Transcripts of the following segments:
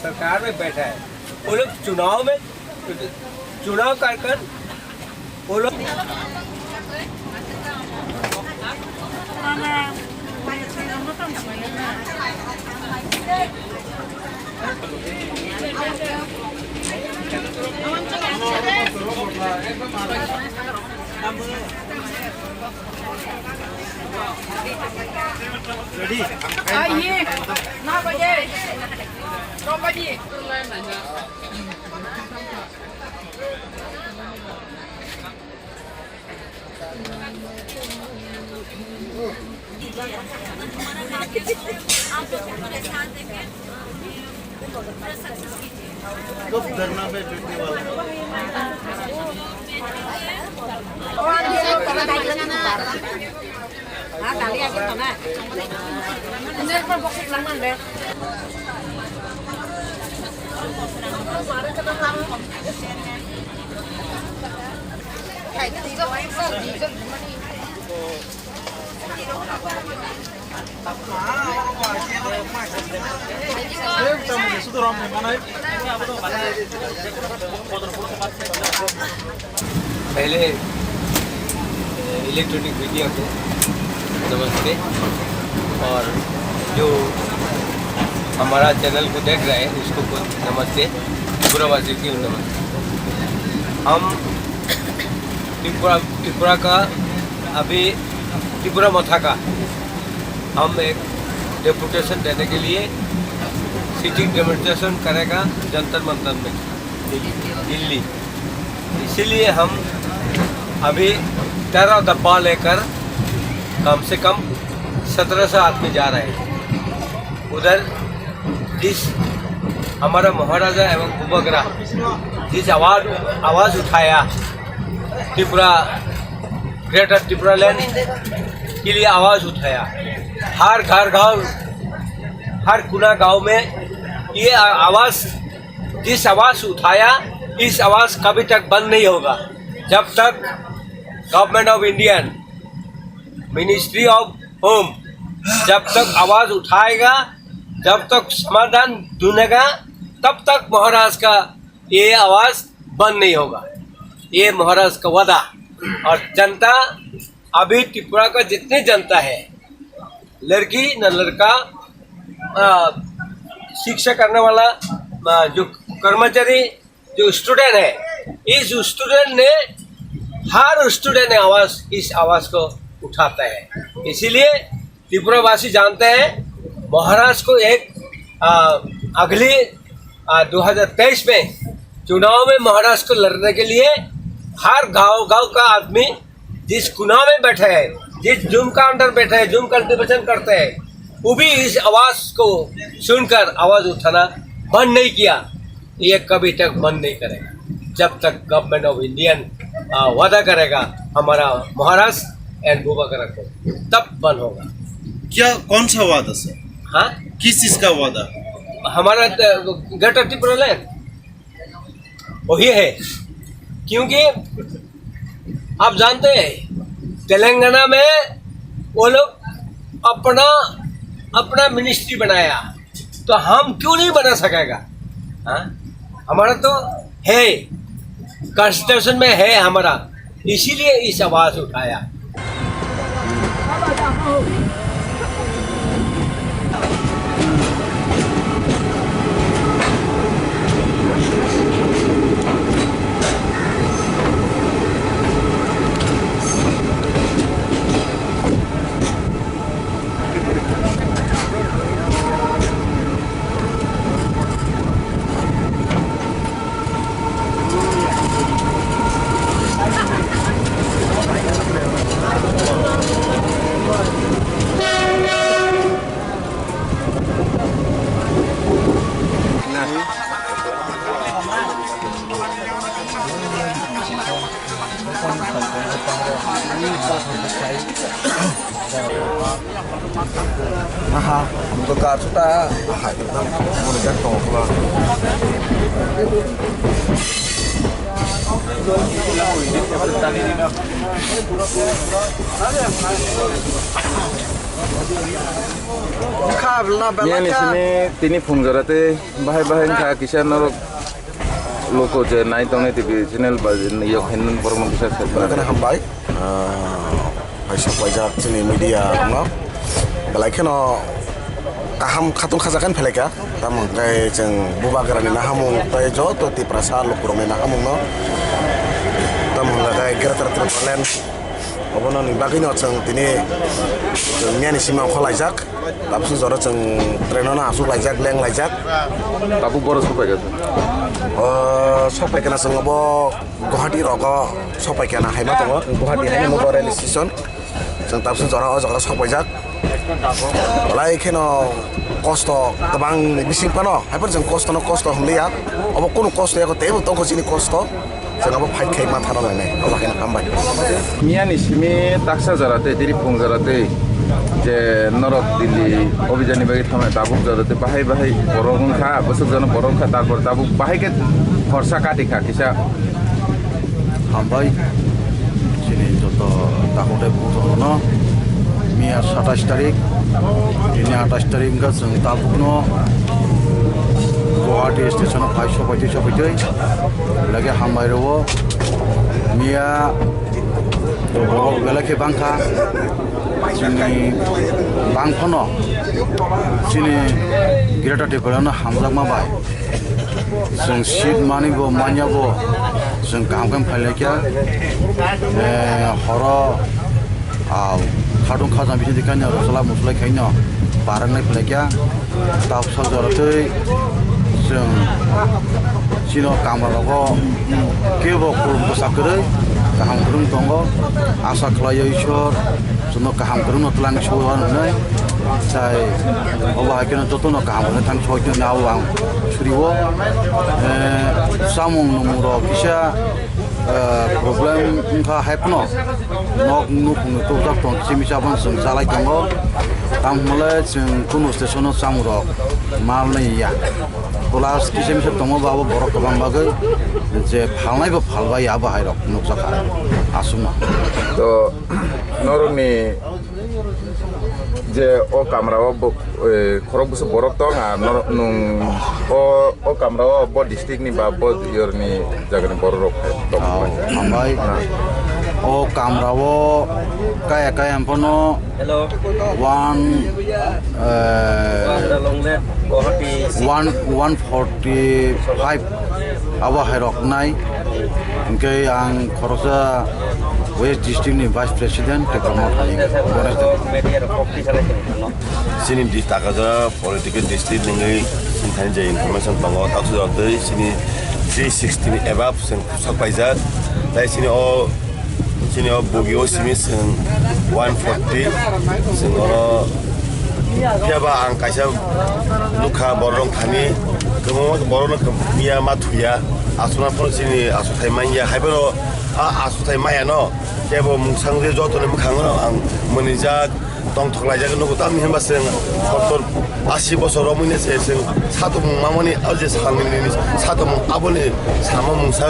सरकार में बैठा है, वो लोग चुनाव में चुनाव कर वो लोग Ready? Aye, na baje. Rom baje. कब धरना पे बैठने वाला है? Kali aja mana? Ini kan boxing langan deh. Kayak tiga main tiga gimana nih? पहले इलेक्ट्रॉनिक मीडिया को नमस्ते, और जो हमारा चैनल को देख रहे हैं उसको नमस्ते, त्रिपुरावासी की नमस्ते। हम त्रिपुरा का अभी त्रिपुरा मथा का हम एक डेपुटेशन देने के लिए सिटिंग डेमोन्स्ट्रेशन करेगा जंतर मंतर में दिल्ली। इसीलिए हम अभी 13 डब्बा लेकर कम से कम 1700 आदमी जा रहे हैं। उधर जिस हमारा महाराजा एवं उपग्रह जिस आवाज़ उठाया त्रिपुरा ग्रेटर त्रिपुरा लैंड के लिए आवाज़ उठाया, हर घर गांव हर कुना गांव में ये आवाज़ जिस आवाज़ उठाया, इस आवाज़ कभी तक बंद नहीं होगा जब तक government of India ministry of home जब तक आवाज़ उठाएगा, जब तक समाधान ढूंढेगा, तब तक महाराज का ये आवाज़ बंद नहीं होगा। ये महाराज का वादा। और जनता अभी त्रिपुरा का जितनी जनता है, लड़की न लड़का, शिक्षा करने वाला, जो कर्मचारी, जो स्टूडेंट है, इस स्टूडेंट ने हर स्टूडेंट ने इस आवाज़ को उठाता है। इसीलिए त्रिपुरावासी जानते हैं महाराज को एक अगली 2023 में चुनाव में महाराज को लड़ने के लिए हर गांव का आदमी जिस कुना में बैठे है, जिस जूम का अंदर बैठे है, जूम कल्टीवेशन करते हैं, वो भी इस आवाज़ को सुनकर आवाज़ उठाना बंद नहीं किया। ये कभी तक बंद नहीं करेगा जब तक गवर्नमेंट ऑफ इंडिया वादा करेगा हमारा महाराज एंड उपग्रह को, तब बंद होगा। क्या कौन सा वादा सर? हाँ, किस चीज का वादा? हमारा ग्रेटर त्रिपुरा लैंड वही है, क्योंकि आप जानते हैं तेलंगाना में वो लोग अपना मिनिस्ट्री बनाया, तो हम क्यों नहीं बना सकेगा? हाँ, हमारा तो है, कॉन्स्टिट्यूशन में है हमारा, इसीलिए इस आवाज़ उठाया। Untuk kartu ta, kita mau lihat toko lah. Kabel Mian di sini tini fungjarate bahai kisah norok loko je naik tong TV channel bazin yok hinan pormon kisah Kena setna. hambai. Paisa pajak sini media no. Belai kena kaham khatung khajakan peleka. Tamang kai jeng bubagarani nahamung tai jo to ti prasa lukurong nahamung no. Tamang kai gerter terpelen. Obono ni bagino jeng tini mian simang kholajak. Tapsu joro jeng trenona asuk lajak leng lajak. Tabu boros apa gitu? Sampai kena sengobo Guwahati rogo sampai kena hemat tongo Guwahati hanya mau rel station jeng tapsun jora jora sampai jak lai kena kosto tabang bising pano hampir jeng kosto hlia obo kuno kosto ya ko tebo tongko sini kosto jeng abo fight kai mata no lene obo kena kambai Mian di sini taksa jarate tini fungjarate je norok dili obijani bagi thamai tabuk jarate bahai borong kha besok jana borong kha tarpor tabuk bahai ke khorsa kati kha kisah hambai sini joto takute butono Mia 27 tarik ini 28 tarik enggak jeng tabukno Guwahati station paisho lagi hambai rewo Mia belake bangka sini bangkono sini Greater Tripoli hamzak mabai jeng seat mani bo manya bo jeng kaham phalekya horo khadung khazam bisi dikanya rosala musla khaina barang nai phalekya tap sal jorate jeng sino kamra logo kebo kurum sakre kaham kurum tongo asa khlayo ishor suno kaham kurum notlang chuan nai sai oba hakena joto no kaham ne tang choi na awang suriwo samung numuro kisha problem kha hapno nok nu phung to ta ton chimi chaban sung salai tongo tam mole chung kuno station samuro mal nei ya Polas kisah misal tongo bawa borok kabang bagai, je phalnai bo phalbai ya bahai rok nuksaka asuma. To norok ni je o kamera o khorok busu borok to nga nung o kamera o bo district ni ba bo yor ni jaga ni borok to Hambai, o kamera o kaya ampono one 145 awa herok nai ingke ang khorosa West District ni Vice President ke promote hani sini di takaza political district nengai sintan je information bango taksu doi sini 360 above sen sakpaiza dai sini o bogio sini sen 140 sen oro piaba ang kaisa lukha borong thani kemo borong mia matuya asuna pon sini asutai manya haibero asutai maya no kebo mungsangre jotone mkhangno ang monija tong thoklai jaga no tam hemba sen kotor 80 বছর রমনে সেসেন সাতো মামনি আজে সাংনি সাতো আবনে সামা মুসা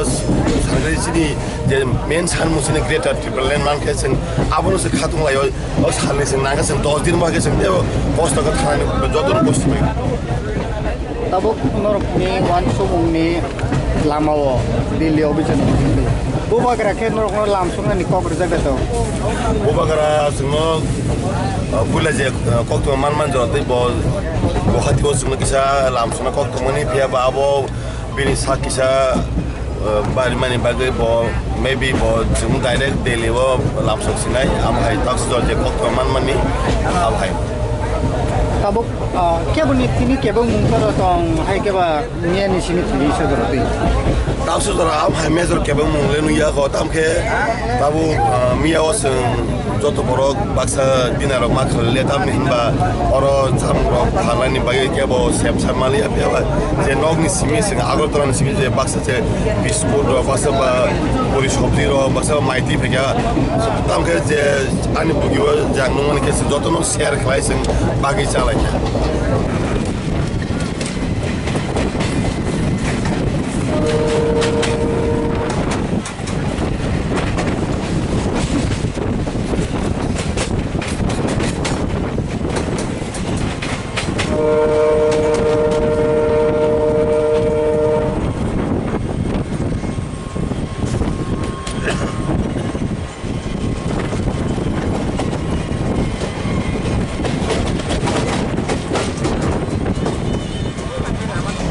সাংরিসিনি যে main সান মুসিনি greater triple land মান কেসেন আবনো সে খাতুং লাইও ও সানলেসেন নাগাসেন 10 দিন মাগেসেন দেও কষ্ট কথা খানি যতন কষ্ট পাই তাবো নরকনি ওয়ান সুমুংনি লামাও দিল্লি অভিযান বুবাগরা কে নরকন লামসুংনি কক্রজা গতো বুবাগরা সুনো बुला जे कक्तो मान जरते ब गुवाहाटी को सुनो किसा लामसुना कक्तो मनि पिया बाबो बिनि सा किसा बारि मानि बागे ब मेबी ब जुम डाइरेक्ट डेली व लामसु सिनाय आम हाय ताक्स जर जे कक्तो माननि आम हाय ताबो केबनि तिनि केबो मुंतर तंग हाय केबा नियानि सिनि थिनि सदरति ताक्स जर आम हाय मेजर केबो मुंले नुया ग तामखे बाबु मिया वसं যত বড় বাক্সা দিনারক মাখলে তামনি হিনবা অর জামরক ফালানি বাগে কেবো সেপ সামালি আপিয়া যে নগনি সিমি সিং আগরতলানি সিমি যে বাক্সা যে বিস্কুট বাক্সা বা পরি সবজি বাক্সা মাইতি ফেগা তামকে যে আনি বুগিও জাংনমানি কেসে যত ন শেয়ার খাইছেন বাগি চালাই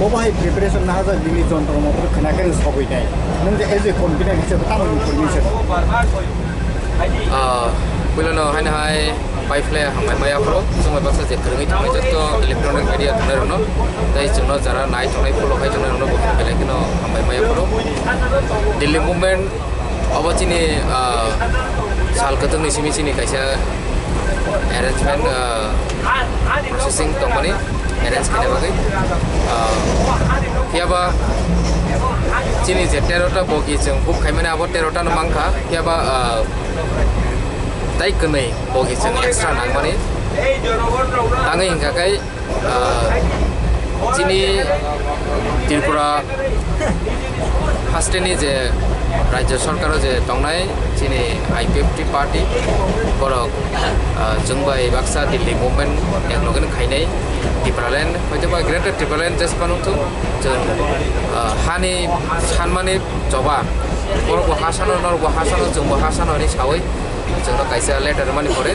बबाहाय प्रिपारेसन ना हाजार दिल्ली जन्तर मन्तर खोनाखै सफैनाय नों जे एज ए कन्फिडेन्ट हिसाबै तामां information Kuilano hai hai pipe hamai maya pro semua bangsa je kerungi thongai jasto electronic media thongai rono dai jono jara nai thongai polo khai thongai rono bokhin belai kino hamai maya pro Delhi movement obachini sal katung ni simi sini kaisa arrangement processing company arrange kine bagai kiaba chini je 13 ta bogi jeng book khaimane abo 13 ta no mangkha kiaba tai kenai bogi jeng extra nangmani tangai hingkakai chini Tripura hasteni je Rajya Sarkar je tongnai chini IPFT party borok jungbai baksa Delhi movement eklogen khainai Tripuraland hoitoba greater Tripuraland jespanung tu jeng hani sanmani joba borok hasano norbo hasano jungbo hasano ni sawai jengno kaisa letter mani pore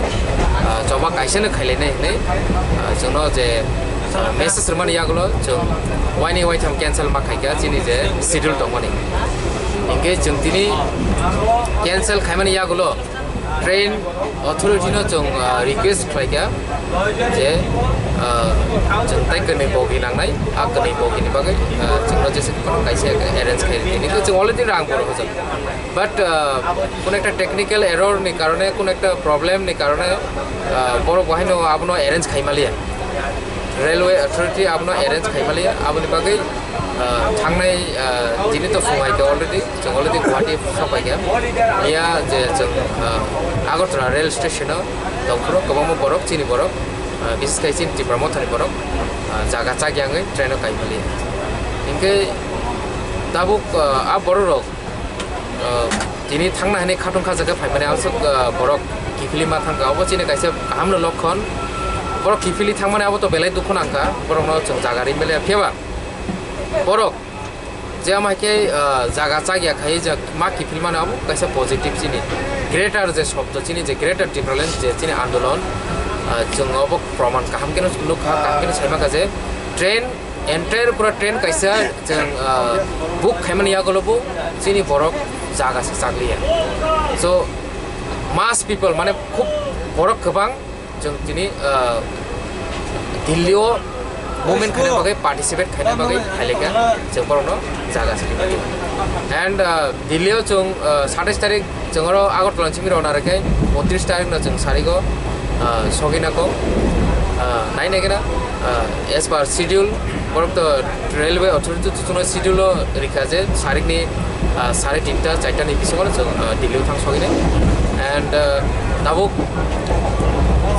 joba kaisa ne khailai nei jengno je message mani yagulo jeng wani wai tham cancel ma khaika chini je schedule tongmani inge jeng tini cancel khaimani yagulo train authority no jeng request khaika je jeng tai kene bogi nangnai a kene bogi ni bagai jengno je kono kaisa arrange khai ni ko jeng already rang boro hoja but কোন একটা technical error নি কারণে কোন একটা problem নি কারণে বড় বহাইনো আপনো arrange খাইমালিয়া railway authority आपनो अरेंज खाइमाली आपनि बागै थांनाय दिनै तो फुंगायखौ अलरेडी जों अलरेडी गुवाहाटी सफायखा या जे जों आगरतला रेल स्टेशन दंफोराव गोबां बरफ चिनि बरफ बिसेसकै चिनि त्रिपुरा मथानि बरफ जागा जागियाङै ट्रेन खाइमाली इनके दाबो आ बरफ दिनै थांना हानाय खाथुन खाजाखौ फाइमाने आसो बरफ किफिलिमा थांगा अबो चिनि कायसे हामनो लक्षण borok kifili thangmane abo to belai dukho nangka borok no chung jagari mele pheba borok je amai ke jaga chagya khai ja ma kifili mane abo kaisa positive chini greater je shobd chini je greater Tripuraland je chini andolon chung abo praman kaham keno lukha kaham keno saima ka je train entire pura train kaisa chung book khaimani yagolobu chini borok jaga se chaglia so mass people mane khub borok khobang जों दिनै दिल्लीयाव movement खालामनो बागै participate खालामनो बागै हाइलेगा जों बरनो जागासिनो end दिल्लीयाव जों 27 तारिख जोंरो आगरतला सिम रवाना रखै 29 तारिख न जों सारिगो सगिनाको नाइनेगेना एज पर शेड्यूल बरक तो रेलवे अथॉरिटी तुनो शेड्यूल रिखाजे सारिखनि 3:30 4टा नि बिसिमाव जों दिल्लीयाव थां सगिने एन्ड दाबो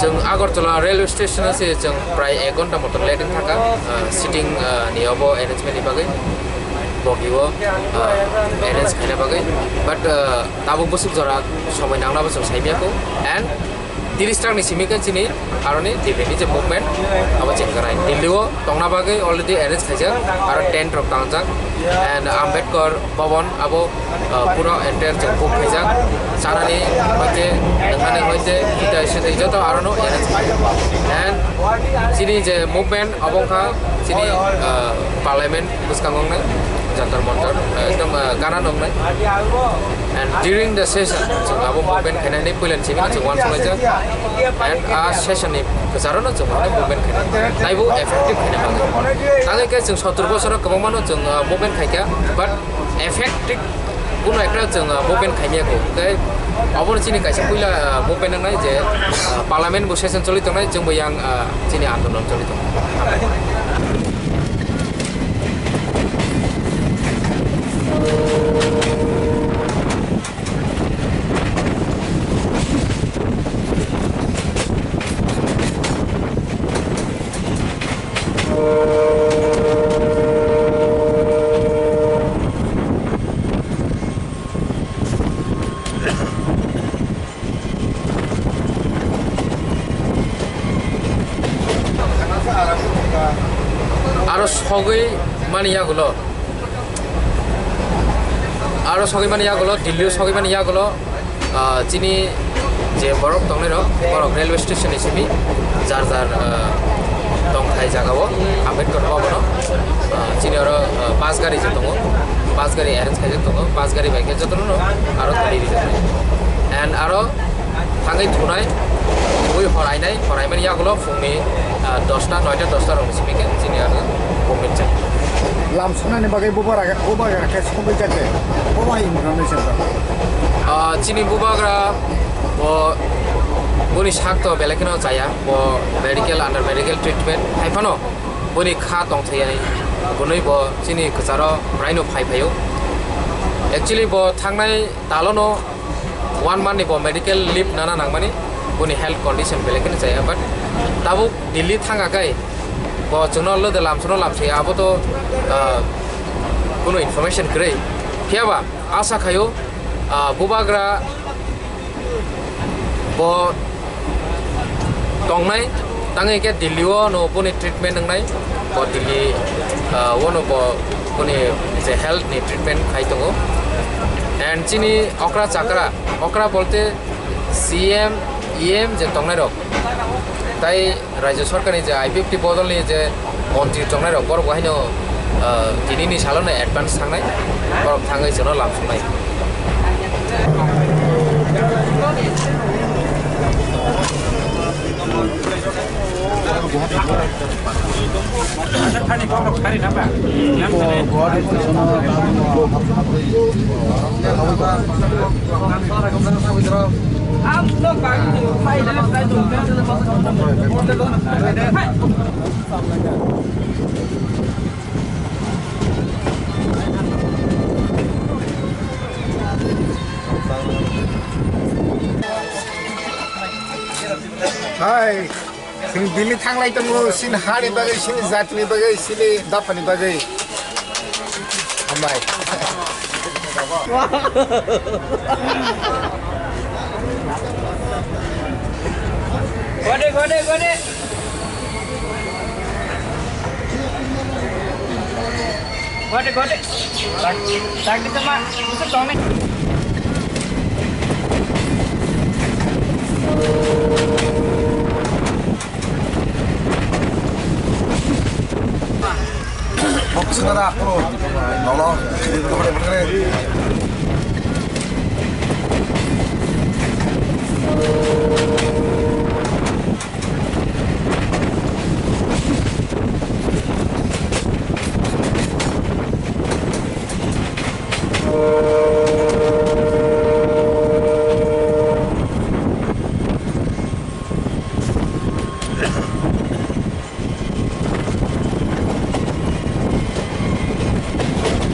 जों आगरतला रेलवे स्टेशन से जों प्राय 1 घन्टा मटन लेटिं थाका सिटिं नि अबो अरेंजमेन्ट नि बागै बगियो अरेंज खाइना बागै बाट दाबो बसुक जरा समय नांनाबो जों साइमियाखौ एन्ड 30 टांनि सिमिका चिनि आरोनि दिल्लीनि जे मुभमेन्ट अब चेक कराय दिल्लीयाव तंगना बागै अलरेडी अरेंज खाइजा आरो टेंट रक तांजाक एन्ड आम्बेडकर भवन अब पुरा एन्टायर जों बुक खाइजा सानानि बाजे नंगाने होइजे किता एसे जतो आरोनो अरेंज एन्ड चिनि जे मुभमेन्ट अबंखा चिनि पार्लियामेन्ट बुसकांगंना जंतर मंतर एकदम गाना दंनाय एन्ड ड्यूरिंग द सेशन जों अब मुभमेन्ट खाइनानै फैलान सिमिना जों वान सलायजा एन्ड आ सेशननि गोजारानो जों मुभमेन्ट खाइना नायबो एफेक्टिभ खाइना बागै आंगे जों 70 बोसोराव गोबां मानो जों मुभमेन्ट खाइका बाट एफेक्टिभ কোনো একটা जों मुभमेन्ट खाइमियाखौ ओमफ्राय अबो चिनि कायसे पहिला मुभमेन्ट नांनाय जे पार्लियामेन्ट बो सेशन चलि दंनाय जोंबो यां चिनि आन्दोलन चलि दं आरो सगै माने यागुलो दिल्लीयाव सगै माने यागुलो चिनि जे बरफ दंनाय रक बरफ railway station Simi jar dong thai jagao Ambedkar Bhavan chini aro bus gari je tongo bus gari arrange khai tongo bus gari bai ke jotono aro thari di and aro thangai thunai oi horainai horaimani yagulo phungni 10টা 9টা 10টা rong simike chini aro movement chai Lamsuna ni bagai bubagra kes kumbai jate. Buba information ta. Chini bubagra bo boni sakto belekino chaya bo medical under medical treatment haifano boni kha tong thayani bonoi bo chini khacharo rhino phayo actually bo thangnai talono 1 month ni bo medical leave nana nangmani boni health condition belekino chaya but tabu Delhi thangakai bo jono lo de lamsono lamse abo to kono information grei phiaba asa khayo bubagra bo tongnai tangai ke Delhi no puni treatment nangnai bo Delhi wono bo puni je health ni treatment khai tongo and chini okra bolte CM EM je tongnai rok tai rajya sarkar ni je I50 bodol ni je মন্ত্রী tongnai rok bor bahino dinini salone advance thangnai bor thangai jono lamsunai Hai, sini Delhi thanglai tongo sini hari bagai sini zatni bagai sini dapani bagai. Ambai. Gode. Tak kita mah, itu dong nih. Sekarang aku nolong di tempat berkere.